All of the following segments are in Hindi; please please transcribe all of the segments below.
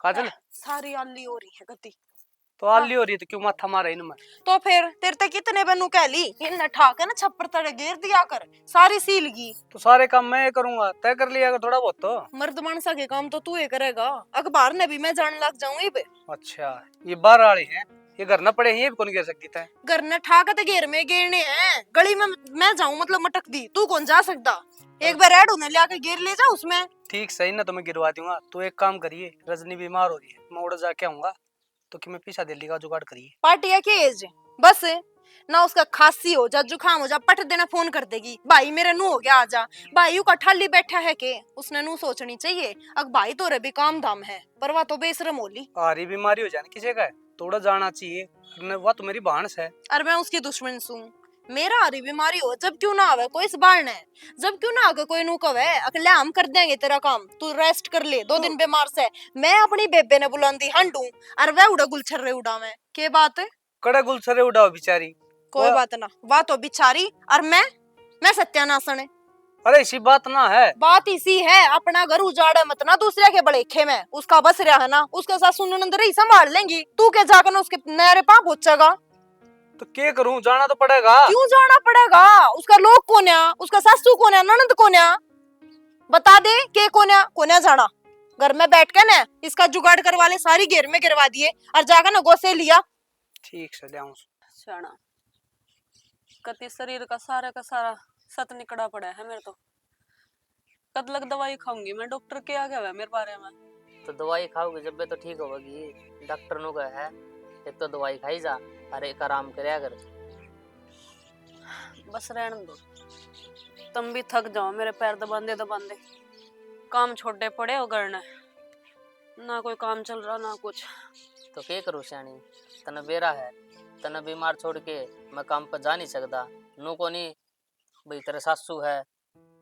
काजल सारी आली हो रही है गति। तो आली हो रही है तो क्यों माथा मारा इन में? तो फिर तेरे तक कितने बनू कह ली इन ठाके ना छप्पर तड़े गिर दिया कर सारी सीलगी। तो सारे काम मैं करूंगा, तय कर लिया कर थोड़ा बहुत तो। मर्द मानसा के काम तो तू ही करेगा। अखबार ने भी मैं जाने लग जाऊंगी बे। अच्छा ये बाहर वाले हैं, ये घर न पड़े हैं, ये भी कौन गिर सकती था? घर ने ठाके तो घेर में गिरने हैं गली में मैं जाऊं मतलब मटक दी तू कौन जा सकता। एक बार ऐड होने लिया गिर ले जा उसमें। ठीक सही ना, तो मैं गिरवा दूंगा। तो एक काम करिए, रजनी बीमार हो रही है, मैं उड़ जाके आऊंगा तो कि मैं पीछा दिल्ली का जुगाड़ करिए। पार्टी के एज बस ना उसका खांसी हो जा जुकाम हो जा पट देना फोन कर देगी भाई मेरे नू हो गया आजा। भाई का ठाली बैठा है के उसने नू सोचनी चाहिए अब भाई तो रे भी काम धाम है पर वह तो बेशरम होली। भारी बीमारी हो जाने किसी का है, थोड़ा जाना चाहिए। वह तो मेरी भानस है। और मैं उसकी दुश्मन सू। मेरा हरी बीमारी हो जब क्यों ना आवे कोई संभालना है। जब क्यों ना आगे कोई नू कवे अकेले हम कर देंगे तेरा काम तू रेस्ट कर ले 2 दिन बीमार से। मैं अपनी बेबे ने बुलांदी हंडू और वह उड़ा गुलछर रे उड़ा में के बात है। कड़े गुलसरे उड़ाओ बेचारी। कोई बात ना वह तो बिचारी और मैं सत्यानाशन है। अरे इसी बात ना है। बात इसी है अपना घर उजाड़े मत ना दूसरे के बड़ेखे में उसका बस रहा है ना उसके साथ सुनंदर ही संभाल लेंगी तू के जाकर ना उसके नहरे पा पहुंचेगा। तो क्या करूं, जाना तो पड़ेगा। क्यों जाना पड़ेगा उसका लोग कौन है उसका सासू कौन है ननद कौन है बता दे के कौन है जाना। घर में बैठ के ना इसका जुगाड़ करवा ले सारी घेर में गिरवा दिए और जाकर ना गोसे लिया। ठीक से ले आऊं। शाना कति शरीर का सारा सत निकड़ा पड़ा है मेरे तो। कद लग दवाई खाऊंगी मैं, डॉक्टर क्या क्या है मेरे बारे में। तो दवाई खाओगे जब भी तो ठीक होगी। डॉक्टर नो का है एक तो दवाई खाई जा और एक आराम करया कर। बस रहने दो, तुम भी थक जाओ मेरे पैर दबांदे दबांदे। काम छोटे पड़े हो करना ना कोई काम चल रहा ना कुछ। तो क्या करूँ श्याणी, तना बेरा है, तना बीमार छोड़ के मैं काम पर जा नहीं सकता। नो को नहीं भाई तेरे सासू है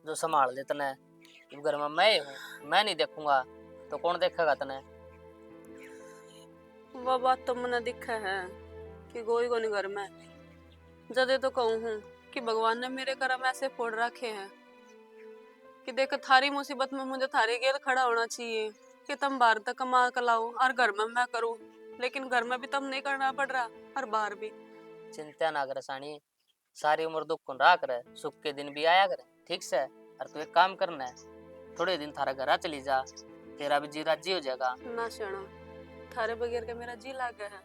जो संभाल दे तने। घर में मैं हूँ, मैं नहीं देखूंगा तो कौन देखेगा तने। वह बात तो मैंने दिखा है कि कोई को नहीं घर में। जदे तो कहूँ हूँ कि भगवान ने मेरे कर्म ऐसे फोड़ रखे हैं कि देख थारी मुसीबत में मुझे थारी गेल खड़ा होना चाहिए कि तुम बाहर तक कमा कर लाओ और घर में मैं करूँ। लेकिन घर में भी तुम नहीं करना पड़ रहा और बाहर भी। चिंता ना कर सानी, सारी उम्र दुख को रहा करे, सुख के दिन भी आया करे ठीक से। और तू एक काम करना है, थोड़े दिन थारा घर चली जा, तेरा भी जी राजी हो जाएगा। ना शाना थारे बगैर के मेरा जी लाग गया है,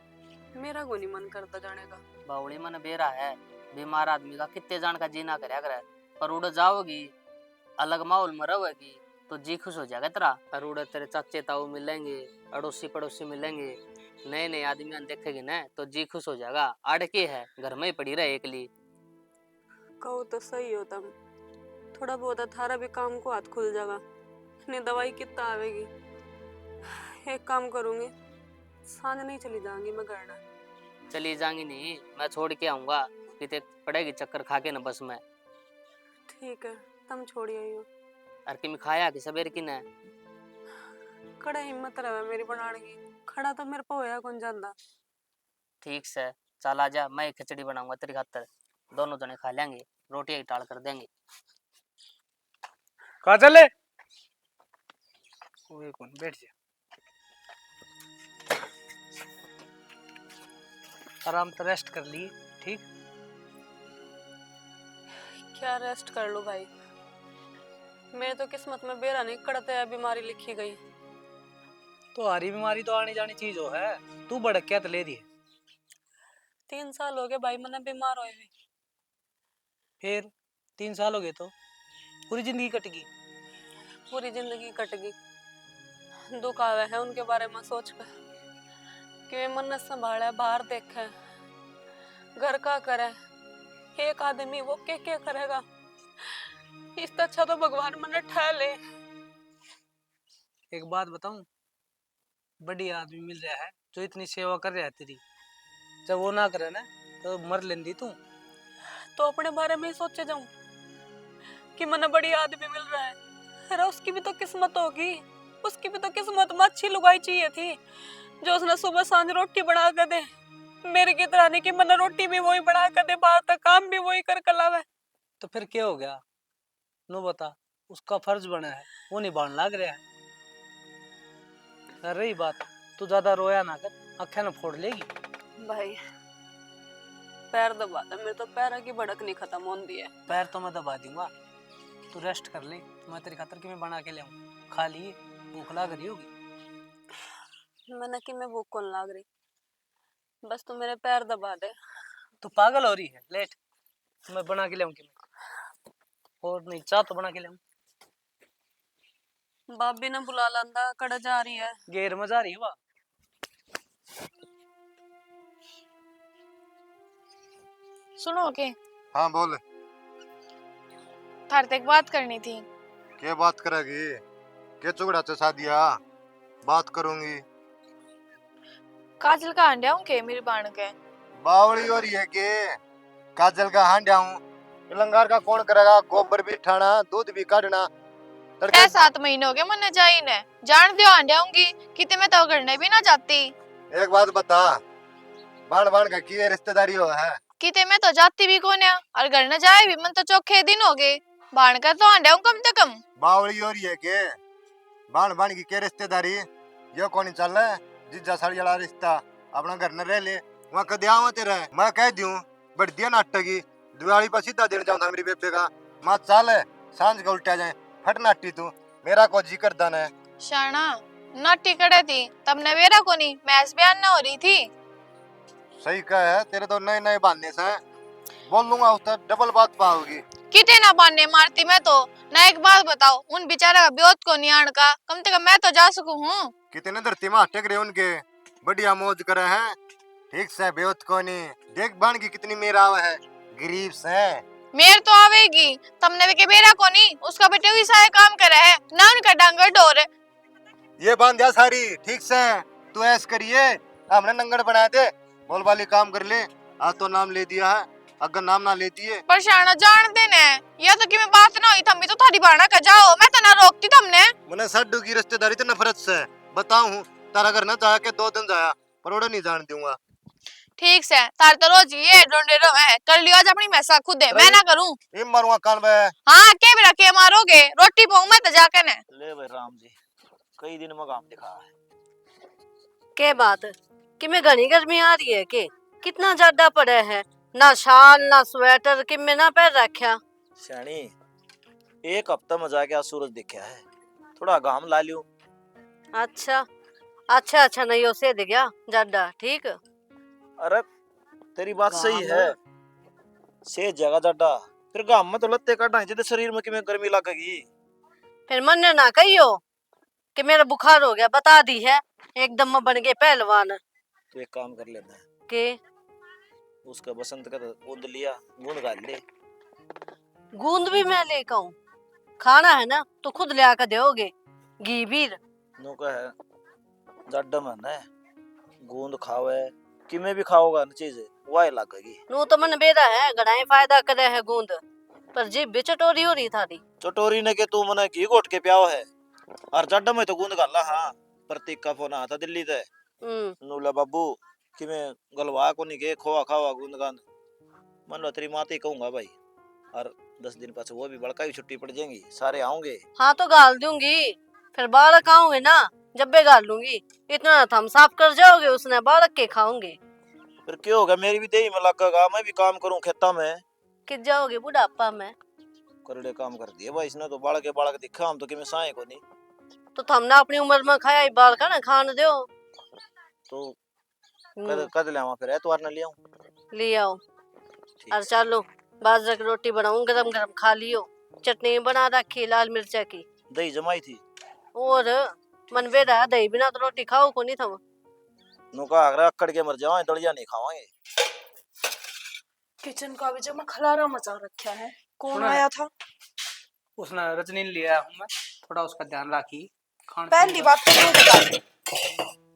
मेरा को नहीं मन करता जाने का। बावड़ी मन बेरा है, बीमार आदमी का कितने जान का जीना करया करे। पर उड़ जाओगी अलग माहौल में रहोगी तो जी खुश हो जाएगा तेरा। और उड़ तेरे चाचे ताऊ मिलेंगे, अड़ोसी पड़ोसी मिलेंगे, नए नए आदमी देखेगी ना तो जी खुश हो जाएगा। अड़के है घर में ही पड़ी रहे एकली। कहो तो सही हो तुम, थोड़ा बहुत थारा भी काम को हाथ खुल जाएगा। नहीं दवाई कितना आवेगी। एक काम करूंगी सांझ नहीं चली जाऊंगी मैं घर। चली जाएंगी नहीं, मैं छोड़ के आऊंगा, कितने पड़ेगी चक्कर खा के न बस में। ठीक है तुम छोड़ी आई हो। और कि खाया कि सबेर की न कड़ा हिम्मत रहे मेरी बनाने की, खड़ा तो मेरे को होया कौन जानदा। ठीक से चल आ जा, मैं खिचड़ी बनाऊंगा तेरी खातर, दोनों जने खा लेंगे, रोटियां ही टाल कर देंगे। कहा चले ओए कौन बैठ जा, आराम से रेस्ट कर लिए। ठीक क्या रेस्ट कर लूं भाई, मेरे तो किस्मत में बेरा नहीं कड़ते है बीमारी लिखी गई। तो हरी बीमारी तो आने जानी चीज हो है, तू भड़क क्या तो ले रही है। 3 साल हो गए भाई मैंने बीमार हुए भी। फिर 3 साल हो गए तो पूरी जिंदगी कट गई। पूरी जिंदगी कट गई। दुख आवे है उनके बारे में सोच कर कि वे मन संभाले बाहर देखे घर का करे। एक आदमी वो क्या करेगा, इससे अच्छा तो भगवान मन ठह ले। एक बात बताऊं, बड़ी आदमी मिल रहा है जो इतनी सेवा कर रहा है तेरी, जब वो ना करे ना तो मर लेंदी तू। तो अपने बारे में ही सोचे जाऊं कि मन बड़ी आदमी मिल रहा है। अरे उसकी भी तो किस्मत होगी, उसकी भी तो किस्मत में अच्छी लुगाई चाहिए थी जो उसने सुबह सांझ रोटी बना कर दे। मेरे की तरह नहीं कि मन रोटी भी वही बना कर दे, बाहर तक काम भी वही कर कलावे। तो फिर क्या हो गया, नो बता, उसका फर्ज बना है वो निभाने लग रहा है। और रही बात, तू ज्यादा रोया ना कर, आँखें न फोड़ लेगी। भाई पैर दबा दे, मेरे तो पैर की भड़क नहीं खत्म होती है। पैर तो मैं दबा दूंगा, तू रेस्ट कर ले। मैं तेरी खातर कि मैं बना के ले आऊं, खा लिए, भूख लग रही होगी। मैंने कि मैं भूख कौन लाग रही, बस तू मेरे पैर दबा दे। तू पागल हो रही है, लेट, मैं बना के ले आऊं कि मैं, और नहीं चाह तो बना के ले आऊं। भाभी ने बुला लांदा, कड़ जा रही है। गेर मजा आ रही हुआ। सुनो के हाँ बोल। थारे से एक बात करनी थी। क्या बात करेगी? क्या चुगड़ा चसा दिया? बात करूंगी। काजल का अंडा हूँ के मेरी बाण के बावड़ी हो रही है के? काजल का हांडा हूँ, लंगार का कौन करेगा? गोबर भी ठाना, दूध भी काटना। तड़के 7 महीने हो गए मन्ने जाई ने, जान दियो अंडा हूँगी किते मैं तो करने भी ना जाती। एक बात बता, बाण बाण का की रिश्तेदारी हो है? किते मैं तो जाती भी कौन है, और घर न जाए भी मन तो चौखे दिन हो गए। बाण का तो अंडा हूँ कम से कम। बावड़ी हो रही है के? बाण बाण की क्या रिश्तेदारी? यो कौन चल रहा है? जिज्जा साड़ी जड़ा रिश्ता अपना घर न रह ले, वहाँ कदे आवा तेरा। मैं कह दूं बढ़ दिया नाटक की, दिवाली पर सीधा दिन जाऊँ था मेरी बेबे का। माँ चल सांझ का उल्टा जाए, फट नाटी तू, मेरा को जी करदा न। शाना नाटी कड़े थी तब नवेरा को नहीं, मैस बयान न हो रही थी। सही कहा है, तेरे तो नए नए बहाने से बोल लूंगा, उस तर डबल बात पाओगी। किते ना बाने मारती मैं तो ना। एक बात बताओ, उन बेचारा का ब्योत को नियाण का कम से कम मैं तो जा सकूं हूँ। कितने धरती में अटक रहे उनके, बढ़िया मौज करे हैं। ठीक से बेवत को नहीं, देख बाण की कितनी मेरा है, गरीब से। मेर तो आवेगी, तमने के बेरा को नहीं, उसका बेटे भी सारे काम करे है ना, उनका डांगर डोर है। ये बांध दिया सारी, ठीक से तू ऐस करिए, हमने नंगड़ बना दे, बोल वाली काम कर ले। आज तो नाम ले दिया है, अगर नाम ना लेती है पर शाना जान देने, या तो कि मैं बात ना हुई थम्बी तो थारी बाणा का जाओ, मैं तो ना रोकती थमने। मैंने सड्डू की रिश्तेदारी तो नफरत से बताऊं, तारा घर ना जाके 2 दिन जाया, पर ओड़ा नहीं जान दूंगा। ठीक से तार तो रोज ये डोंडे रो है, कर लियो आज अपनी मैसा खुद है, मैं ना करूं। ये मारूंगा कान बे। हाँ के भी रखे मारोगे, रोटी पाऊं मैं तो जाके ने। ले भाई राम जी, कई दिन में काम दिखा है। के बात कि मैं घनी गर्मी आ रही है के? कितना ज्यादा पड़ा है, ना शाल ना स्वेटर कि मैं ना पहन रखा। श्याणी, एक हफ्ता में जाके आज सूरज दिखा है, थोड़ा घाम ला लियो। अच्छा अच्छा अच्छा, नहीं हो से गया ज्यादा ठीक। अरे तेरी बात सही है, से जगह जाडा, फिर घाम में तो लत्ते काटा जिदे शरीर में किमें गर्मी लगेगी। फिर मन ने ना कहियो कि मेरा बुखार हो गया, बता दी है एकदम में बन गए पहलवान। तो एक काम कर लेना है, के उसका बसंत का गूंद लिया, गूंद गाल ले। गूंद भी मैं लेकर आऊं? खाना है ना तो खुद ले आकर दोगे, घी बीर। नो का है जाडा मन है, गूंद खावे किमें भी खाओगा ना चीज वाय लगेगी। नू तो मन बेरा है, घड़ाई फायदा करे है गूंद, पर जीभ भी चटोरी हो रही थारी। चटोरी ने के तू मने घी घोट के प्याओ है, और जाडा में तो गूंद गाला। हाँ प्रतीक का फोन आता दिल्ली से, नूला बाबू कि मैं गलवा को नहीं गए, खोआ खावा गूंद गान। मन लो तेरी माते कहूंगा भाई, और 10 दिन पास वो भी बड़का भी छुट्टी पड़ जाएंगी, सारे आओगे। हाँ तो गाल दूंगी, फिर बालक आऊंगे ना जब भी गाल लूंगी। इतना थम साफ कर जाओगे उसने बालक के खाऊंगे। फिर क्या होगा, मेरी भी देही में लगेगा, मैं भी काम करूं खेता में। कि जाओगे बुढ़ापा में? करड़े काम कर दिए भाई इसने तो, बालक दिखा हम तो कि मैं साए को नहीं। तो थमना अपनी उम्र में खाया बाल का ना खान दो। तो कद ले आवा फिर एतवार न ले आऊं। ले आओ। और चलो बाजरा की रोटी बनाऊं, गरम गरम खा लियो। चटनी बना रखी लाल मिर्चा की, दही जमाई थी। और मन बेरा दही बिना तो रोटी खाओ को नहीं थम। नुका अगर अकड़ के मर जाओ, दलिया नहीं खावांगे। किचन का भी जमा खलारा मचा रखा है, कौन सुना आया था? उसने रजनी ने लिया हूँ मैं, थोड़ा उसका ध्यान रखी। पहली बात तो तू बता दे,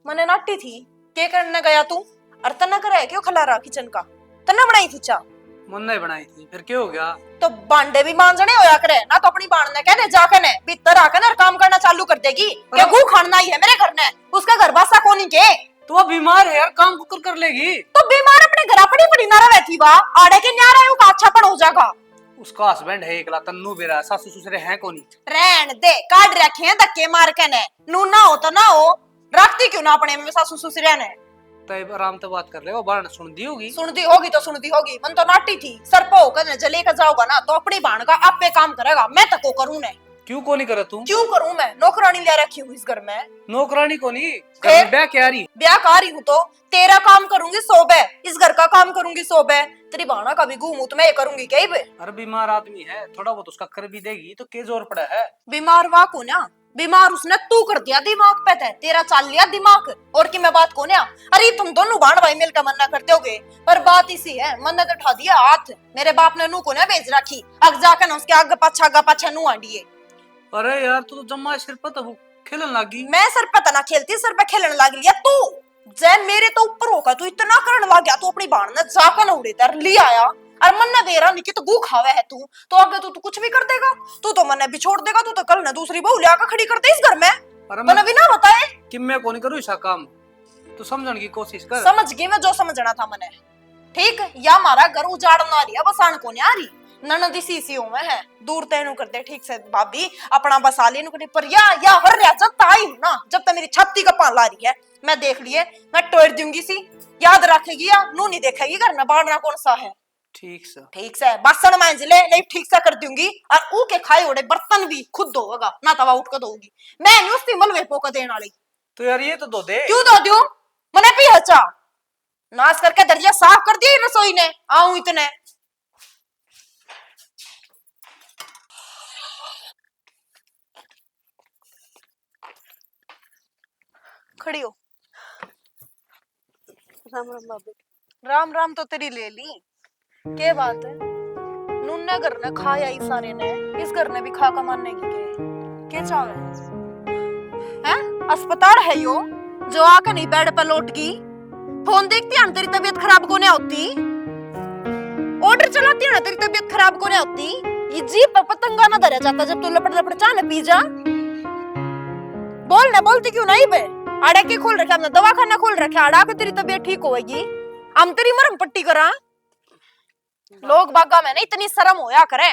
मने नाटी थी के करने गया तू? और तना करे क्यों खलारा किचन का? तना बनाई थी चा? मुन्ना बनाई थी, फिर क्या हो गया? तो बांडे भी मांजने होया करे ना, तो अपनी बाण ने कहने जाके ने भीतर आके ना काम करना चालू कर देगी। क्या गू खाना ही है मेरे घर ने, उसका घर बासा कोनी के? तो वो बीमार है यार, काम कर लेगी। तो बीमार अपने घर पड़ी पड़ी ना रहती बा, आड़े के न्यारा है का अच्छा पण हो जाएगा। उसका हस्बैंड है एकला, तन्नू बेरा, सासू ससुरे हैं कोनी। रहन दे, काट रखे हैं धक्के मार के ने, नू ना हो तो ना हो, रखती क्यों ना अपने में सासू ससुरिया ने? तब आराम से बात कर रहे हो, बाण सुन दी होगी। सुनती होगी तो सुनती होगी, मन तो नाटी थी। सर पे होकर जले का जाओगा ना तो अपनी बाण का आप पे काम करेगा, मैं तक को करूं ने। क्यों को नहीं करे तू? क्यों करूं मैं? नौकरानी ले रखी हूँ इस घर में। नौकरानी को नहीं, फिर? ब्याह क्या रही? ब्याह कर रही हूँ तो तेरा काम करूंगी 100 बे, इस घर का काम करूंगी 100 बे, तेरी बाणा का भी घूमू तो मैं ये करूंगी कई बे। अरे बीमार आदमी है, थोड़ा बहुत उसका कर भी देगी तो के जोर पड़ा है। बीमार वा को ना, बीमार उसने तू कर दिया दिमाग पे थे, तेरा चल लिया दिमाग। और की मैं बात को ना, अरे तुम दोनों बाण भाई मिलकर मन्ना करते होगे, पर बात इसी है, मन्नत उठा दिया हाथ। मेरे बाप ने नू को ना भेज रखी, अग जाकर ना उसके आगे पाछा नू आंडिए। अरे यार तू तो जम्मा सिर पर तब खेलन लगी। मैं सर पे तना खेलती, सर पे खेलने लग लिया तू। जै मेरे तो ऊपर होगा तू इतना करने लग गया, तू अपनी बाण ने जाकर ना उड़े तर ले आया। और मन ने दे रहा नहीं कि तो गू खावे है तू, तो आगे तू कुछ भी कर देगा, तू तो मन ने भी छोड़ देगा, तू तो कल ना दूसरी बहू लाकर खड़ी कर दे इस घर में। अरे मैंने भी ना बताए कि मैं कौन करूँ ऐसा काम, तू समझने की कोशिश कर। समझ गई मैं जो समझना था मैंने। ठीक या हमारा घर उजाड़ना रही है, बसान को नहीं आ रही। ननदी सीसी में है, दूर तेनु कर दे ठीक से भाभी, अपना बसा ले नुकड़ी पर या हर रिया जब ताई हूं ना, जब तक मेरी छत्ती का पान ला रही है, मैं देख लिए मैं टोड़ दूंगी सी, याद रखेगी या नू नहीं देखेगी घर में बाढ़ना कौन सा है। ठीक से बसन मांज ले, नहीं ठीक से कर दूंगी, और ऊ के खाए ओड़े बर्तन भी खुद धोगा ना, तवा उठ कर धोगी मैं नहीं उसकी मलवे पोका देने वाली। तो यार ये तो दो दे। क्यों दो दूं? मने भी हचा नाश करके दरिया साफ कर दिया रसोई ने, आऊं इतने खड़ी हो। राम राम भाभी। राम राम तो तेरी ले ली, के बात है? नुन्ने घर ने खाया ही सारे ने, इस घर ने भी खा का मारने की के चावे हैं? अस्पताल है यो जो आके नहीं बेड पे लौट गई, फोन देखती है तेरी तबीयत खराब कोने होती, ऑर्डर चलाती है ना तेरी तबीयत खराब कोने होती, ये जीप पर पतंगा ना धरा जाता जब तू लपड़ लपड़ चाह न पी जा। बोल ना, बोलती क्यों नहीं बे? आड़ा के खोल रखा हमने, दवाखाना खोल रखा, आड़ा के तेरी तबीयत ठीक होगी, हम तेरी मरम पट्टी करा। लोग बागा में ना इतनी शर्म होया करे,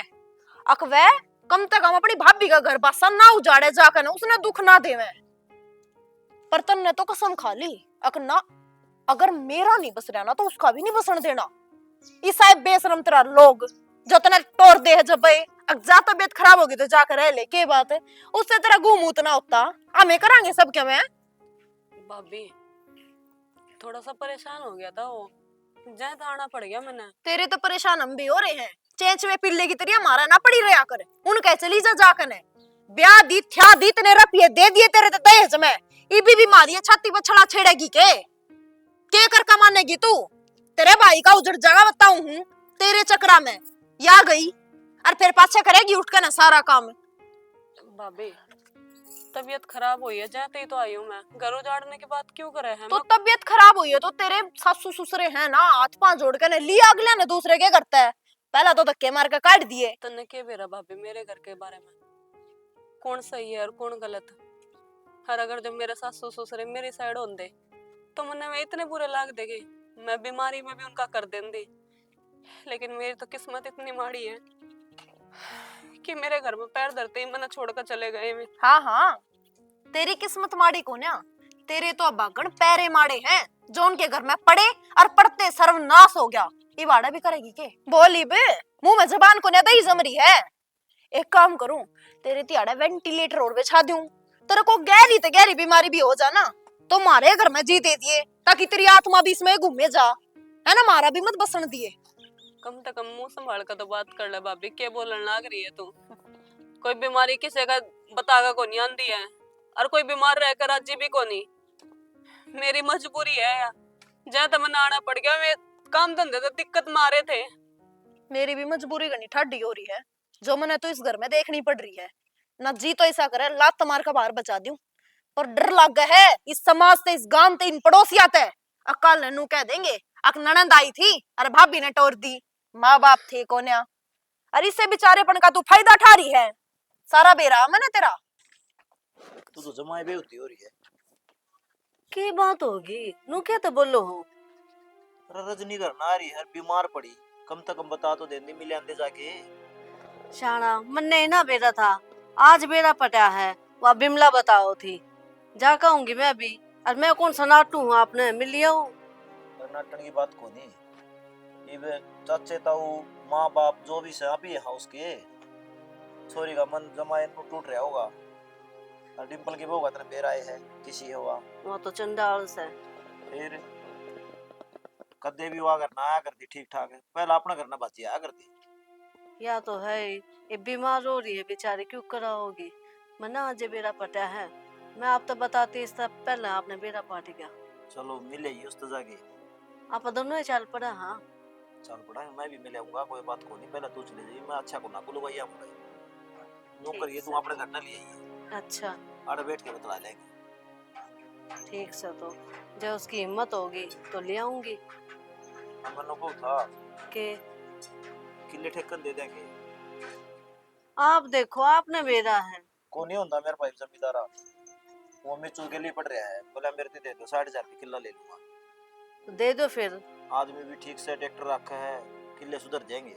अक वे कम से कम अपनी भाभी का घर बासा ना उजाड़े जाकर ना, उसने दुख ना देवे। पर तन ने तो कसम खा ली, अक ना अगर मेरा नहीं बस रहा ना तो उसका भी नहीं बसन देना। इस साहब बेशरम तेरा लोग जो तना तोड़ दे है, जब जा तबीयत खराब होगी तो जाकर रह ले, के बात है उससे तेरा घूम उतना होता, हमें करांगे सब क्या? मैं भाभी थोड़ा सा परेशान हो गया था, वो जय आना पड़ गया मैंने। तेरे तो परेशान हम भी हो रहे हैं, चेंच में पिल्ले की तरह हमारा ना पड़ी रहा कर, उनके चली जा जाकर ने ब्याह दी थ्या दी तने रुपये दे दिए तेरे तो दहेज में, इबी बीमारी है छाती पर छड़ा छेड़ेगी के कर कमानेगी तू? तेरे भाई का उजड़ जगह बताऊं हूं तेरे चक्रा में, या गई और फिर पाछे करेगी उठ कर ना सारा काम। भाभी तबीयत खराब हुई है, जाते ही तो आई हूँ मैं, घर उजाड़ने की बात क्यों करे हैं? तो तबीयत खराब हुई है तो तेरे सासू ससुरे हैं ना, हाथ पांव जोड़ के लिया अगले ने दूसरे के करता है, पहला तो धक्के मार के काट दिए। तन्ने के बेरा भाभी मेरे घर के बारे में कौन सही है और कौन गलत? हर अगर जब मेरे सासू ससुरे मेरी साइड होंदे तो मुन्ने में इतने बुरे लाग देगे, मैं बीमारी में भी उनका कर देंदी, लेकिन मेरी तो किस्मत इतनी माड़ी है कि मेरे घर में पैर धरते ही मना छोड़कर चले गए। हाँ तेरी किस्मत माड़ी को ना, तेरे तो बागण पैरे माड़े हैं जो उनके घर में पड़े और पड़ते सर्वनाश हो गया। ये वाड़ा भी करेगी के? बोली बे मुंह में जबान को ना दही जम रही है। एक काम करूं, तेरे तियाड़ा वेंटिलेटर और बिछा दूं, तेरे को गहरी तो गहरी बीमारी भी हो जाना तो मारे घर में जी दे दिए, ताकि तेरी आत्मा भी इसमें घूमे जा, है ना, मारा भी मत बसन दिए। कम से कम मुंह संभाल कर तो बात कर ले भाभी, क्या बोलने लग रही है तू? कोई बीमारी किसी का बतागा को नहीं आंदी है, और कोई बीमार रहकर राजी भी को नहीं, मेरी मजबूरी है यार, जहाँ तक मना आना पड़ गया, मैं काम धंधे तो दिक्कत मारे थे। मेरी भी मजबूरी करनी ठाडी हो रही है, जो मैंने तो इस घर में देखनी पड़ रही है ना, जी तो ऐसा करे लात मार का बाहर बचा दूं, पर डर लग गया है इस समाज से, इस गांव से, इन पड़ोसिया से। अकाल ननू कह देंगे अक ननद आई थी अरे भाभी ने टोर दी, माँ बाप थे कोन्या, अरे इससे बेचारेपन का तू फायदा उठा रही है, सारा बेरा मैंने तेरा। तू तो जमाए बेहोती हो रही है। की बात होगी नू क्या तो बोलो हो? रजनी घर ना आ रही है, बीमार पड़ी, कम से कम बता तो देंदी मिले आंदे जाके। शाना मन्ने ना बेरा था, आज बेरा पटा है, वह बिमला बताओ थी, जा कहूंगी मैं अभी, और मैं कौन सा नाटू हूँ आपने मिल लिया हूँ। नाटन की बात को नहीं, इब चाचे ताऊ माँ बाप जो भी से आप ही है उसके छोरी का मन जमाए तो टूट रहा होगा। और डिंपल की बहू का तेरे पैर आए है किसी होगा वो तो चंडाल से। फिर कदे भी हुआ करना आया करती ठीक ठाक है, पहला अपना करना बाची आया करती। या तो है ये बीमार हो रही है बेचारी, क्यों करा होगी। मना आज बेरा पटा है, मैं आप तो बताती इससे पहले आपने बेरा पाट गया। चलो मिलेगी उस तो जाके आप दोनों ही चल पड़ा। हाँ चल पड़ा मैं भी मिले आऊंगा, कोई बात को नहीं, पहले तू चले जाइए, मैं अच्छा को ना बोलूंगा या मुझे नौकर ये तू अपने घर ना ले आइए। अच्छा आड़े बैठ के बतला लेंगे। ठीक से, तो जब उसकी हिम्मत होगी तो ले आऊंगी। हमने को था के किले ठेकन दे देंगे। आप देखो आपने बेरा है। को नहीं होता मेरे भाई जमींदारा, वो मिचू के लिए पड़ रहा है, बोला मेरे को दे दो 60,000 की किला ले लूंगा। तो दे दो फिर। आदमी भी ठीक से ट्रैक्टर रखा है, किले सुधर जाएंगे।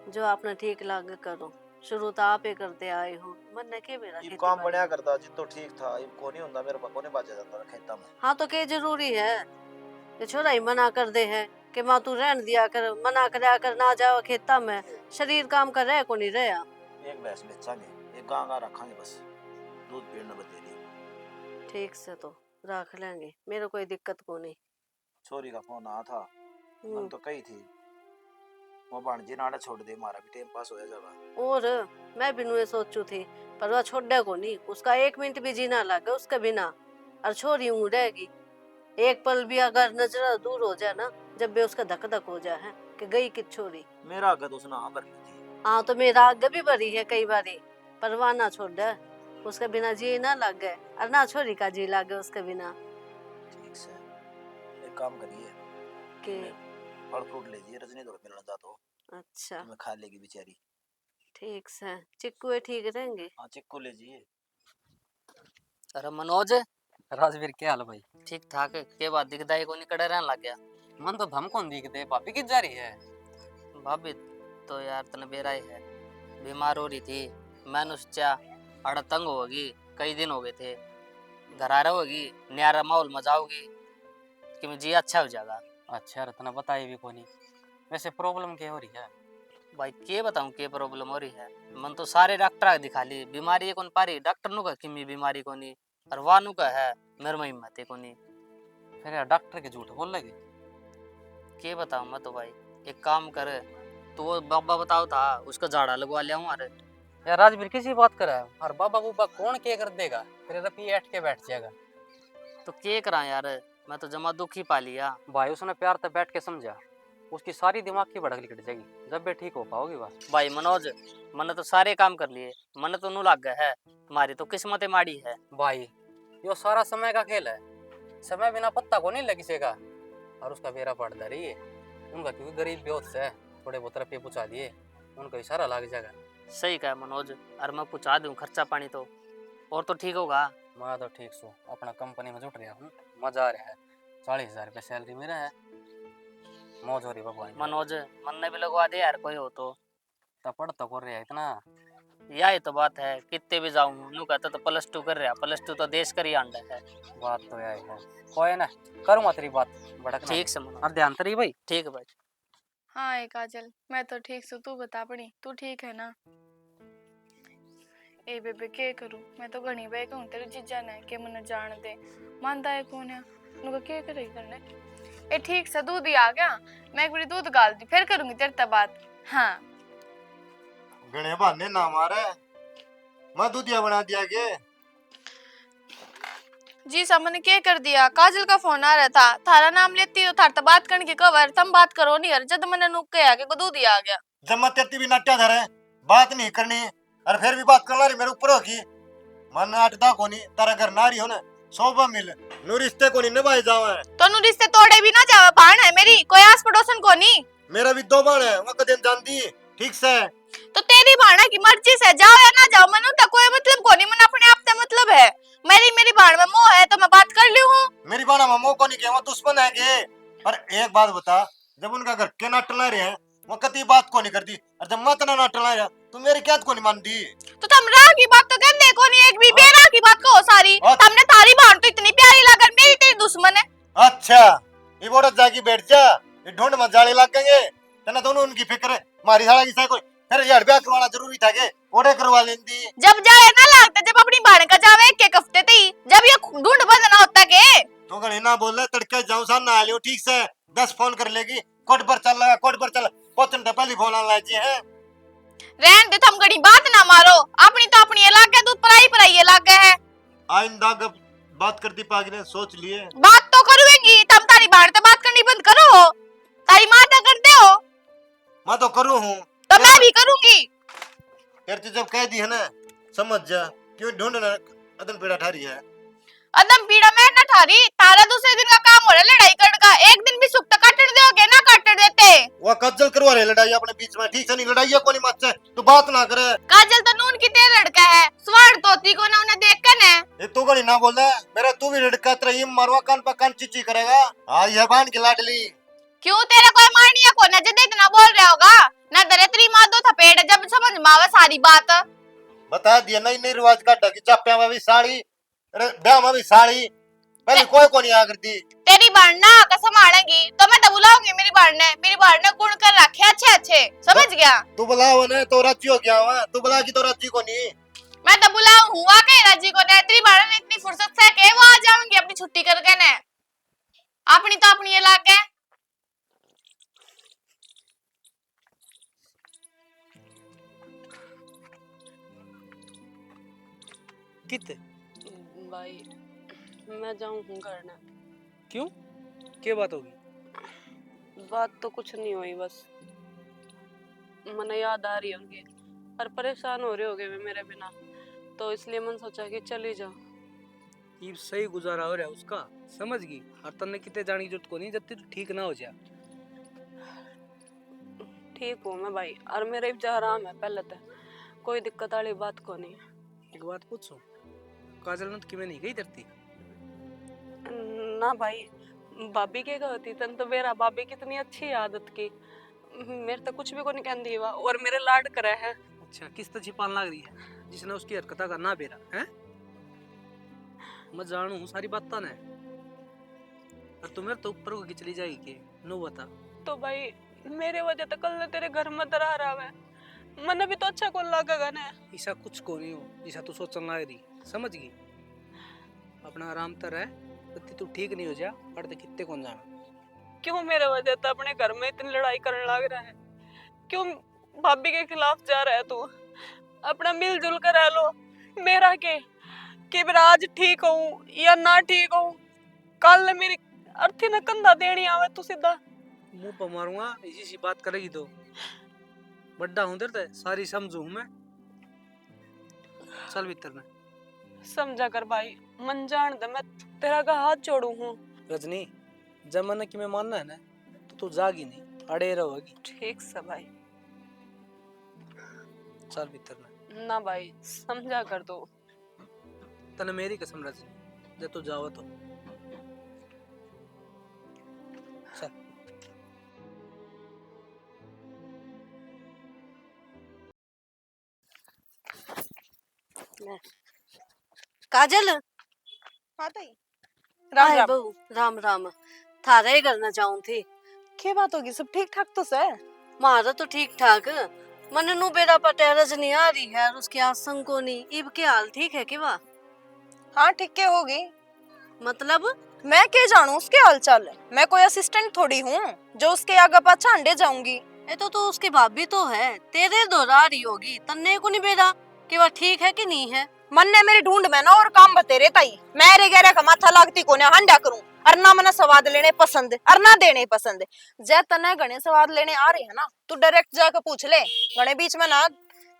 जो आपने ठीक लागे करो, शुरू तो आप ही करते आए हो। मन ने के बेरा ये काम बढ़िया करता जितो ठीक था, ये को नहीं होता मेरे को नहीं बाजा जाता खेता में। हाँ तो के जरूरी है ये छोरा ही मना कर दे है कि माँ तू रहन दिया कर, मना करया कर, ना जाओ खेता में, शरीर काम कर रहा है को नहीं रहा। एक भैंस बेचांगे, एक गां रखेंगे, बस दूध पीने बतेरी। ठीक से तो रख लेंगे, मेरे कोई दिक्कत को नहीं। छोरी का फोन आया था, मन तो कही थी वो भाणजी नाड़ा छोड़ दे, हमारा भी टाइम पास हो जाएगा। और मैं भी नुए सोचू थी, पर वह छोड़े को नहीं, उसका 1 मिनट भी जीना लगे उसके बिना। और छोरी यूं रहेगी, एक पल भी अगर नजर दूर हो जाए ना, जब भी उसका धक धक हो जाए है कि गई कि छोरी। मेरा आगे तो उसने हाँ भर ली थी। हाँ तो मेरा आगे भी भरी है कई बारी, पर वह ना छोड़ दे, उसके बिना जी ना लग गए, और ना छोरी का जी लगे उसके बिना। ठीक से एक काम करिए के फल फ्रूट लीजिए, रजनी दौड़ मिलना चाहता हो। अच्छा मैं खा लेगी बेचारी। ठीक से, चिक्कू ठीक रहेंगे। हाँ चिक्कू लीजिए। अरे मनोज, राजवीर क्या हाल भाई? ठीक ठाक है के बात दिखदाई को नहीं कड़े रहने लग गया। मन तो धम कौन दिख दे, भाभी किस जा रही है? भाभी तो यार तने बेराई है, बीमार हो रही थी, मैंने सोचा अड़ तंग होगी, कई दिन हो गए थे, घर आ रहोगी, न्यारा माहौल मजाओगी कि मैं जी अच्छा हो जाएगा। अच्छा रत्ना बताई भी कोनी, वैसे प्रॉब्लम क्या हो रही है? भाई के बताऊं के प्रॉब्लम हो रही है, मन तो सारे डॉक्टर दिखा ली, बीमारी कौन पारी, डॉक्टर नु का किमी बीमारी कोनी, और वानु का है मेरे में हिम्मत कोनी। फिर यार डॉक्टर के झूठ बोल लगे। के बताऊं मैं तो भाई, एक काम कर, तो वो बाबा बताओ था उसका झाड़ा लगवा लिया हूँ। अरे यार राजवीर किसी बात कर रहा है, और बाबा बुबा कौन क्या कर देगा, तेरे रपी ऐठ के बैठ जाएगा। तो के करा यार, मैं तो जमा दुखी पा लिया। भाई उसने प्यार से बैठ के समझा, उसकी सारी दिमाग की भड़क निकट जाएगी, जब भी ठीक हो पाओगी बस। भाई मनोज, मैंने तो सारे काम कर लिए, मन तो नू लग गया है, तुम्हारी तो किस्मत माड़ी है। भाई यो सारा समय का खेल है, समय बिना पत्ता को नहीं लगी सेगा, और उसका बेरा पड़ता रही है उनका, क्योंकि गरीब बेहोश है, थोड़े बहुत रुपये पहुँचा दिए उनका इशारा लग जाएगा। सही कहा मनोज, और मैं पूछा दूं खर्चा पानी तो, और तो ठीक होगा। मैं तो ठीक सो अपना कंपनी में जुट रहा हूँ, मजा आ रहा है, 40,000 रुपये सैलरी मेरा है, मौज हो रही भगवान। मनोज मन ने भी लगवा दे यार, कोई हो तो पढ़ तो कर रहा है इतना। यही तो बात है, कितने भी जाऊं नू कहता तो +2 कर रहा, +2 तो देश कर ही आंडा है। बात तो यही है, कोई ना करूँगा तेरी बात भड़कना। ठीक से मनोज, अब ध्यान से रही भाई। ठीक है भाई। हाँ एक काजल, मैं तो ठीक सू, तू बता पड़ी तू ठीक है ना? ए बेबे के करूँ, मैं तो घनी बाई कहूँ तेरे जीजा ने के मन जान दे, मानता है कौन है, उनका क्या करे करने। ए ठीक सा दूध ही आ गया, मैं एक बारी दूध गाल दी, फिर करूंगी तेरे तब बात। हाँ गणे बहाने ना मारे, मैं दूधिया बना दिया के। जी सामने ने क्या कर दिया, काजल का फोन आ रहा था, थारा नाम लेती हो, थार बात करने की कवर, तुम बात करो नहीं, जब मैंने नुक के आगे को दूध ही आ गया। जब मैं तेती भी नट्या धरे, बात नहीं करनी, और फिर भी बात करना रही मेरे ऊपर होगी। मन अटदा कोनी, तारा घर ना रही हो ना, सोबा मिल, नु रिश्ते कोनी निभाए जावे। तो नु रिश्ते तोड़े भी ना जावे, भाण है मेरी, कोई आस पड़ोसन को नहीं। मेरा भी 2 बाण है, मैं कदे जानती, ठीक से। तो तेरी भाणा की मर्जी से जाओ या ना जाओ, मनु तो कोई मतलब को नहीं, मन अपने आप से मतलब है। मेरी भाण में मोह है तो मैं बात कर ली हूँ। मेरी बाणा में मोह को नहीं, वो दुश्मन है के। पर एक बात बता, जब उनका घर के ना टला रहे हैं, वो कती बात को नहीं करती, और जब मत ना टला रहा, तू मेरी क्या को नहीं मानती। तो तुम राह की बात तो कर दे को नहीं, एक भी बेराह की बात को सारी, तुमने थारी भाण तो इतनी प्यारी लगा बैठ जा, ये ढूंढ मत जाले लगेंगे तना दोनों उनकी फिक्र मारी साला की सा कोई फिर यार ब्याह करवाना जरूरी था के ओडे करवा लेंदी। जब जाए ना लगता जब अपनी बहन का जावे एक हफ्ते ही जब ये ढूंढ बदना होता के तो गणी ना बोल रहे तड़के जाऊं सा ना लियो ठीक से 10 फोन कर लेगी कोट पर चल लगा कोट पर चल पोतन तो पहली फोन आने लगी है। रहन दे थम गड़ी बात ना मारो अपनी तो अपनी अलग है तू पराई अलग है। आइंदा जब बात करती पागी ने सोच लिए बात तो करूंगी तम तारी बहन से बात करनी बंद करो तारी मां तो करते हो मैं तो करूं हूं तो मैं भी करूंगी। फिर तू जब कह दी है ना समझ जा क्यों ढूंढना अदन पेड़ा ठारी है। अदम पीड़ा मैं ना ठारी तारा दूसरे दिन का काम हो रहा लड़ाई करने का एक दिन भी सुख तो काटने दोगे ना काट देते वो कज्जल करवा रहे लड़ाई अपने बीच में ठीक से नहीं लड़ाई है कोनी मत से तू बात ना करे। काजल तो नून की तेल लड़का है स्वर्ण तोती को ना उन्हें देख कर है ये तू गणी ना बोल रहा मेरा तू भी लड़का तेरा ये मारवा कान पर कान चिची करेगा। हाँ ये बांध के लाडली क्यों तेरा कोई मारनिया को न जदे इतना बोल रहा होगा ना तेरे तेरी मां दो थपेड़ जब समझ में आवे सारी बात बता दिया नई नई रिवाज काटा कि चाप्या में भी साड़ी अरे ब्याह में भी साड़ी पहले कोई को नहीं आ करती। तेरी बहन ना आकर संभालेगी तो मैं तो बुलाऊंगी मेरी बहन ने गुण कर रखे अच्छे अच्छे समझ गया। तू बुलाओ ना तो राजी हो गया हुआ तू बुला की तो राजी को नहीं मैं तो बुलाऊं हुआ के राजी को ने तेरी बहन ने इतनी फुर्सत से के वो आ जाऊंगी अपनी छुट्टी करके ने अपनी तो अपनी अलग है। कित भाई मैं जाऊं हूं घर ना। क्यों क्या बात होगी। बात तो कुछ नहीं हुई बस मने याद आ रही होंगी और परेशान हो रहे होगे वे मेरे बिना तो इसलिए मन सोचा कि चली जाओ। ये सही गुजारा हो रहा है उसका समझ गई और तन्ने कितने जाने की जरूरत को नहीं जब तक तू ठीक ना हो जा। ठीक हूँ मैं भाई और मेरे भी जा आराम है पहले तो कोई दिक्कत वाली बात को नहीं। एक बात पूछूं काजल ने तो कि मैं नहीं गई धरती ना भाई भाभी के कहती तन तो मेरा भाभी कितनी अच्छी आदत की मेरे तो कुछ भी को नहीं कहती हुआ और मेरे लाड करे है। अच्छा किस तरह छिपान लग रही है जिसने उसकी हरकत का ना बेरा है। मैं जानू हूँ सारी बात ने और तुम्हें तो ऊपर को चली जाएगी के नो बता। तो भाई मेरे वजह तो कल ने तेरे घर में दरार आवे मन भी तो अच्छा कौन लगेगा ना। ऐसा कुछ को नहीं हो जैसा तू सोचने लग रही समझ गई अपना आराम तर है तू ठीक नहीं हो जा पढ़ते कितने कौन जाना। क्यों मेरे वजह तो अपने घर में इतनी लड़ाई करने लग रहा है क्यों भाभी के खिलाफ जा रहा है तू अपना मिलजुल कर रह लो मेरा के कि मेरा आज ठीक हूँ या ना ठीक हूँ कल मेरी अर्थी न कंधा देनी आवे तू सीधा मुंह पर मारूंगा इसी सी बात करेगी तो बड्डा हूं दर्द सारी समझू मैं चल भीतर में समझा कर भाई मन जान दे मैं तेरा का हाथ जोड़ू हूँ। रजनी जब मैंने कि मैं मानना है ना तो तू जागी नहीं अड़े रहोगी। ठीक से भाई चल भीतर में ना भाई समझा कर दो तने मेरी कसम रजनी जब तू जाओ तो चल। काजल हाँ ताई राम राम राम बहू राम राम थारे ही घर ना जाऊं थी क्या बात होगी सब ठीक ठाक तो से मारा तो ठीक ठाक मन नु बेड़ा पटे रजनी आ रही है और उसकी आसंग को नहीं इब के हाल ठीक है कि वाह। हाँ ठीक के होगी मतलब मैं क्या जानू उसके हाल चाल मैं कोई असिस्टेंट थोड़ी हूँ जो उसके आगे पाछा अंडे जाऊंगी। ये तो उसकी भाभी तो है तेरे दोहरा रही होगी तन्ने को नहीं बेड़ा कि वह ठीक है कि नहीं है। मन ने मेरी ढूंढ में ना और काम बतेरे ताई मेरे गहरे का माथा लागती को ना हंडा करूं और ना मना स्वाद लेने पसंद और ना देने पसंद जे तने गणे स्वाद लेने आ रही है ना तू डायरेक्ट जाकर पूछ ले गणे बीच में ना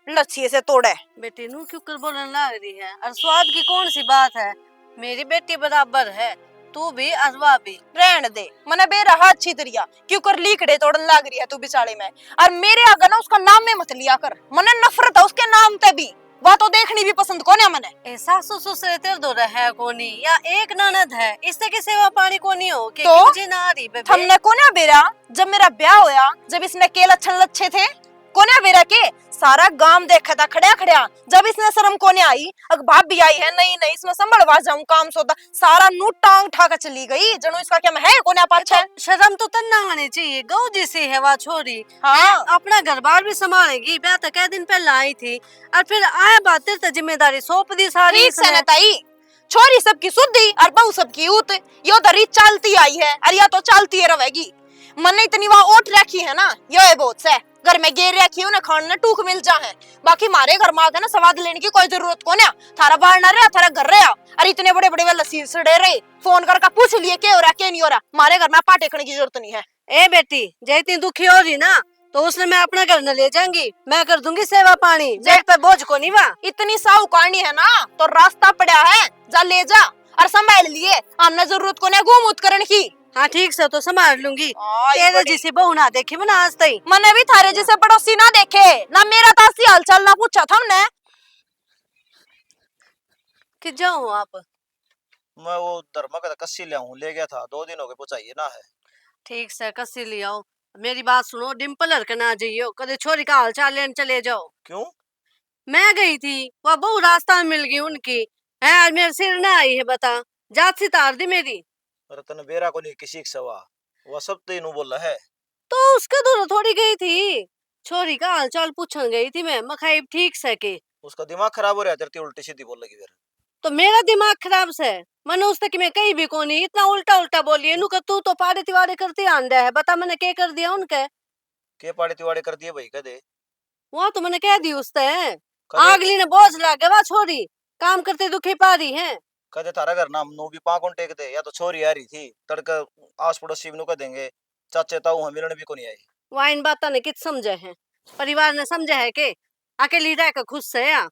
लच्छी से तोड़े। बेटी नु क्यों कर बोलने लग रही है और स्वाद की कौन सी बात है मेरी बेटी बराबर है तू भी अरवा भी रहन दे मने बेरहा अच्छी तरिया क्यों कर लीकड़े तोड़न लाग रही है तू बिचाले में और मेरे आगे ना उसका नाम में मत लिया कर मने नफरत है उसके नाम ते भी वह तो देखनी भी पसंद कोने मने ऐसा ससुर तेरे दो है कोनी या एक ननद है इससे की सेवा पानी कोनी हो कि तो मुझे ना आ रही बेबे हमने कोने बेरा जब मेरा ब्याह होया जब इसने के लच्छन लच्छे थे कोने बेरा के सारा गांव देखा था खड़िया खड़िया। जब इसने शर्म कोने आई, अग भाभी आई है, नहीं नहीं इसमें संभलवा जाऊं काम सोदा, सारा नू टांग ठा के चली गई। जनू इसका क्या है कोने पाछे। शर्म तो तन्ना आनी चाहिए, गौ जैसी है वह छोरी। हाँ अपना घर बार भी संभालेगी। ब्याह तो कई दिन पहले आई थी और फिर आया बात तो जिम्मेदारी सौंप दी सारी ठीक से इसने। न ताई, छोरी सबकी सुधी और बहू सबकी ऊत। यो दरी चलती आई है और या तो चलती रहेगी। मन इतनी वहां ओट रखी है ना, यो है बहुत से घर में गेर रखी है, उन्हें खाने टूक मिल जा है। बाकी मारे घर में आके ना स्वाद लेने की कोई जरूरत को ना। थारा बाहर ना रहा, थारा घर रहा। और इतने बड़े बड़े लस्सी सड़े रहे, फोन करके पूछ लिए क्या हो रहा क्या नहीं हो रहा। मारे घर में आपा टेकने की जरूरत नहीं है। ए बेटी, जय इतनी दुखी हो रही ना तो उसने मैं अपना घर न ले जाऊंगी, मैं कर दूंगी सेवा पानी। जेठ पे बोझ को नहीं वा। इतनी साहूकारनी है ना तो रास्ता पड़ा है, जा ले जा और संभाल लिए। हमने जरूरत को ना घूम उत करने की। हाँ ठीक से तो संभाल लूंगी। आई तेरे बड़ी। जैसी बहू ना देखी मैंने आज तक। मैंने भी थारे जैसे पड़ोसी ना देखे ना, मेरा तासी हालचाल ना पूछा था हमने। कि जाऊँ आप? मैं वो धर्मा का कस्सी ले आऊं, ले गया था 2 दिन हो गए, पहुंचाइए ना है। ठीक से कसी ले आओ। मेरी बात सुनो, डिम्पल हर के ना जाइयो, कदे छोरी का हाल चाल लेने चले जाओ। क्यों? मैं गई थी, वह बहु रास्ता में मिल गई उनकी है, आज मेरे सिर ना आई है बता, जात सी तार दी मेरी। रतन बेरा को नहीं किसी के सवा, वह सब तेनू बोला है। तो उसके दूर थोड़ी गई थी, छोरी का हाल चाल पूछन गई थी मैं मखाई ठीक से के। उसका दिमाग खराब हो रहा है, तेरे उल्टी सीधी बोल लगी फिर। तो मेरा दिमाग खराब से मैंने उस तक मैं कहीं भी कोनी इतना उल्टा उल्टा बोली। इनू का तू तो पाड़े तिवाड़े करती आंदा है, बता मैंने क्या कर दिया उनके? के पाड़े तिवाड़े कर दिए भाई कदे? वो तो मैंने कह दी उससे, कदे आगली ने बोझ लाग गया छोरी, काम करते दुखी पा रही है। कदे थारा घर नाम नो भी पांकों टेक दे, या तो छोरी आ रही थी तड़का आस पड़ोसी नु कह देंगे, चाचे ताऊ हम मिलने भी को नहीं आई। वह इन बातों ने कित समझे है, परिवार ने समझा है के अकेली रह कर खुश है या?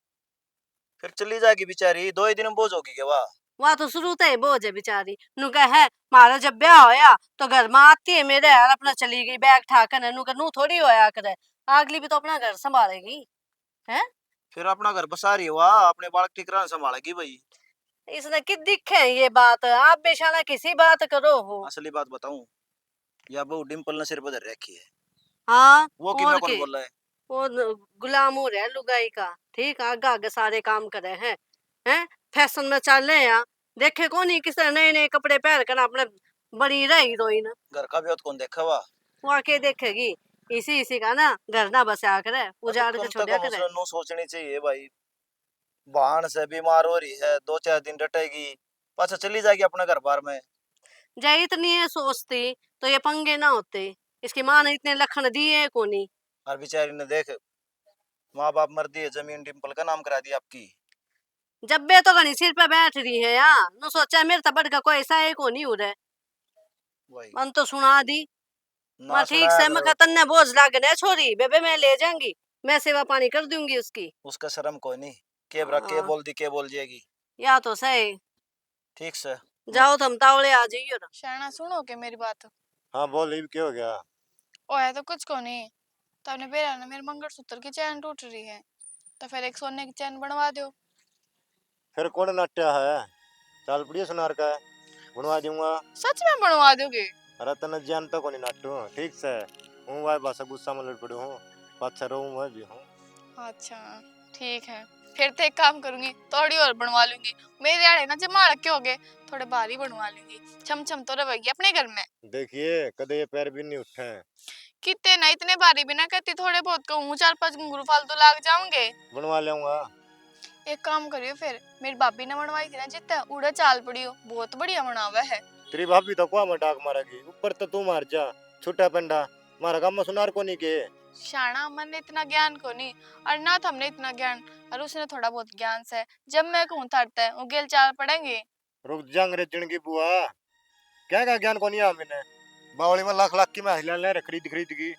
फिर चली जाएगी बेचारी, 2 ही दिन में बोझ होगी के वाह। वह तो शुरू से ही बोझ है बेचारी। नु कह है मारा जब ब्याह होया तो घर में आती है मेरे यार, अपना चली गई बैग ठाकर। नु नू थोड़ी होया करे, अगली भी तो अपना घर संभालेगी है। फिर अपना घर बसा रही है वाह, अपने बालक ठिकरान संभालेगी भाई। इसने कित दिखे है ये बात, आप बेशाना किसी बात करो हो। असली बात बताऊं, या बहु डिम्पल ने सिर पर धर रखी है। हाँ वो कि और मैं कौन के? बोल रहा है? वो गुलाम हो रहा है लुगाई का, ठीक आगे आगे सारे काम करे हैं फैशन में चल रहे हैं। देखे कौन ही किस नए नए कपड़े पहन कर अपने बड़ी रही हीरोइन। घर का भी कौन देखा वाह। वो आके देखेगी, इसी इसी का ना घर ना बसा करे, उजाड़ के छोड़ा करे। नो सोचनी चाहिए भाई, बहन से बीमार हो रही है, 2-4 दिन डटेगी, पाछा चली जाएगी अपने घर बार में। जय इतनी ये सोचती तो ये पंगे ना होते, इसकी माँ ने इतने लखन दिए कोनी। और बेचारी ने देख, माँ बाप मर दिए, जमीन डिम्पल का नाम करा दी आपकी। जब बे तो घनी सिर पे बैठ रही है यार, नो सोचा मेरे तबड़ का कोई ऐसा है कोनी हो रहा। भाई मन तो सुना दी ना मैं ठीक सुनाया से, मैं करो। खतन ने बोझ लागने छोरी बेबे मैं ले जाऊंगी, मैं सेवा पानी कर दूंगी उसकी। उसका शर्म कोई नहीं, के ब्रा के हाँ। बोल दी के बोल जाएगी। या तो सही ठीक से जाओ तुम तावड़े आ जाइयो ना। शरणा सुनो के मेरी बात। हाँ बोल, ये क्या हो गया? ओ है तो कुछ को नहीं, तो आपने बेरा ना मेरे मंगलसूत्र की चैन टूट रही है, तो फिर एक सोने की चैन बनवा दो। फिर कौन नाट्या है? चाल पड़िए सुनार का है, बनवा दूंगा। सच में बनवा दोगे? अरे तने जानता को नहीं नाटू, ठीक से हूँ वाई भाषा गुस्सा में लड़ पड़ू हूँ, पाछा रहूँ मैं भी हूँ। अच्छा ठीक है, फिर तो एक काम करूंगी, थोड़ी और बनवा लूंगी। मेरे आड़े ना जमा रखे हो गए, थोड़े भारी बनवा लूंगी, चमचम तो रहेगी अपने घर में। देखिए कदे ये पैर भी नहीं उठे। कितने ना इतने भारी भी ना कहती, थोड़े बहुत कहूँ 4-5 घुंघरू फालतू लाग जाओगे। बनवा लूंगा। एक काम करियो, फिर मेरी भाभी ने बनवाई थी ना जितना उड़ा चाल पड़ी हो, बहुत बढ़िया बनावा है। तेरी भाभी तो कुआ में डाक मारेगी, ऊपर तो तू मार जा छोटा पेंडा, मारा काम में सुनार को नहीं के। शाना मन ने इतना ज्ञान को नहीं, और ना तो हमने इतना ज्ञान, और उसने थोड़ा बहुत ज्ञान से। जब मैं कहूँ थरता है वो गेल चाल पड़ेंगे। रुक जा अंग्रेजन की बुआ, क्या का ज्ञान को नहीं आ मैंने, बावली में लाख लाख की मैं हिला ले खरीद खरीद की,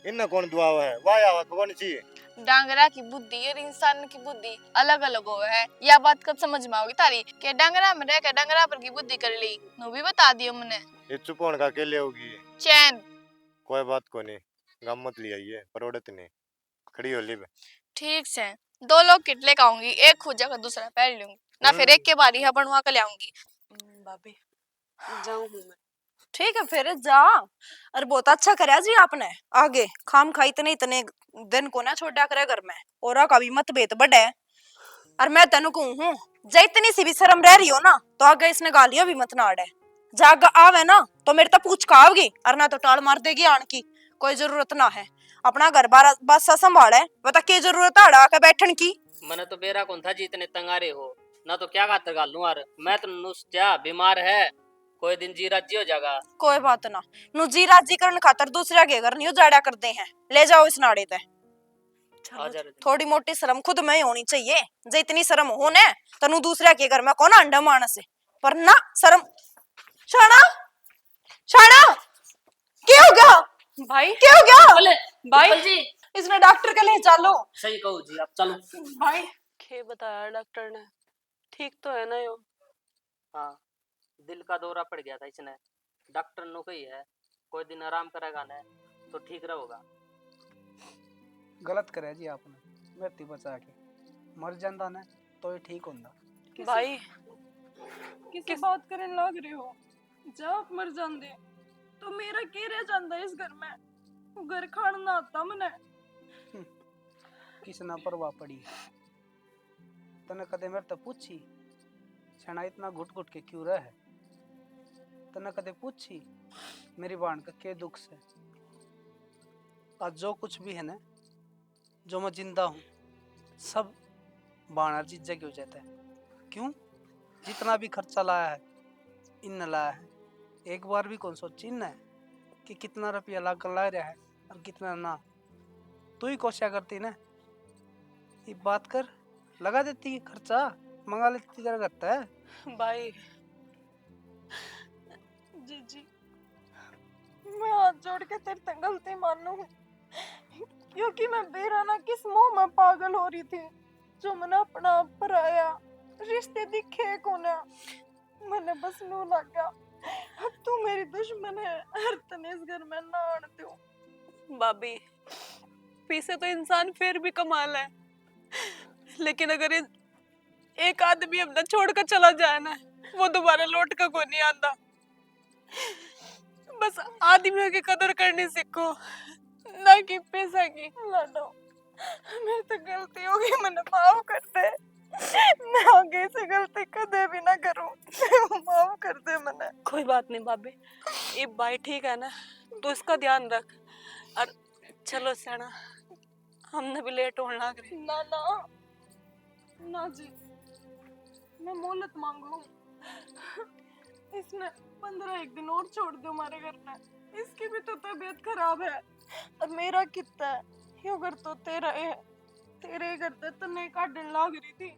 इन्ना कौन दुआ है वाह आवा कौन सी। डांगरा की बुद्धि और इंसान की बुद्धि अलग अलग हो है, यह बात कब समझ में आओगी तारी के डांगरा में रह के डांगरा पर की बुद्धि कर ली, नो भी बता दियो मैंने। ये चुप होने का अकेले होगी, चैन कोई बात को नहीं, गम मत लिया ये परोड़त नहीं, खड़ी हो ली। ठीक से 2 लोग किटले खाऊंगी, एक खुजा का दूसरा पहन लूंगी ना, फिर एक के बारी है बनवा कर लाऊंगी। भाभी जाऊं हूं मैं। ठीक है फिर जा। और बहुत अच्छा कराया जी आपने, आगे खाम खा इतने इतने दिन को ना छोड़ा करे घर में और का भी मतभेद बढ़े। और मैं तेन कहूं हूं जे इतनी सी भी शर्म रह रही हो ना तो आगे इसने गालियां भी मत नाड़े। जाग आवे ना तो मेरे तो पूछ का आवगी और ना तो टाल मार देगी आन की। कोई जरूरत ना है अपना घर बार बस संभाले बता के जरूरत आड़ा आके बैठन की। मैंने तो बेरा कौन था जितने तंगारे हो ना तो क्या खातर गाल लूं यार मैं तो नुस्जा बीमार है कोई दिन जी राजी हो जाएगा। कोई बात ना नु जी राजी करन खातर दूसरा के घर नहीं उजाड़ा करते हैं। ले जाओ इस नाड़े ते। आ जा थोड़ी मोटी शर्म खुद में ही होनी चाहिए। जे इतनी शर्म हो ने तनु दूसरा के घर में कौन अंडा मानस है पर ना शर्म। शाना शाना क्या हो गया भाई क्या हो गया भाई जी इसने डॉक्टर के लिए चलो। सही कहो जी आप चलो। भाई क्या बताया डॉक्टर ने ठीक तो है ना यो। हाँ दिल का दौरा पड़ गया था इसने डॉक्टर ने कही है कोई दिन आराम करेगा ना तो ठीक रहोगा। गलत करे जी आपने मृत्यु बचा के मर जाता ना तो ये ठीक होंदा। भाई किस बात करने लग रहे हो जब आप मर जाते तो मेरा क्या रह जाता इस घर में घर खाना ना आता मने। किस ना परवाह पड़ी तने कदे मेरे तो पूछी छना इतना घुट घुट के क्यों रहा है। तने कदे पूछी मेरी बाण का क्या दुख से। आज जो कुछ भी है ना जो मैं जिंदा हूँ सब बाणा जीत जगह हो जाता है। क्यों जितना भी खर्चा लाया है इन लाया है एक बार भी कौन सोची न कि कितना रुपया ला रहा है और कितना ना। तू ही कोशिश करती ना ये बात कर लगा देती खर्चा मंगा लेती तेरा करता है। भाई जी मैं हाथ जोड़ के तेरे से गलती मानू क्योंकि मैं बेराना किस मोह में पागल हो रही थी जो मैंने अपना पराया रिश्ते दिखे कोना मैंने बस नू लगा अब तू मेरी दुश्मन है हर तने इस घर में ना आने दो। भाभी पीछे तो इंसान फिर भी कमाल है लेकिन अगर एक आदमी अपना छोड़ कर चला जाए ना वो दोबारा लौट कर को नहीं आता। बस आदमियों की कदर करनी सीखो ना कि पैसा की। लाडो मेरी तो गलती हो गई मैंने माफ कर दे मैं आगे से गलती कदे भी ना करूं माफ कर दे मैंने। कोई बात नहीं भाभी ये भाई ठीक है ना तो इसका ध्यान रख और चलो सेना हमने भी लेट होने लग रही। ना ना ना जी मैं मोहलत मांगू इसने 15 एक दिन और छोड़ दो हमारे घर में इसकी भी तो तबीयत खराब है अब मेरा कितना है यो घर तो तेरा है तेरे घर तो तन्ने काटने लग रही थी।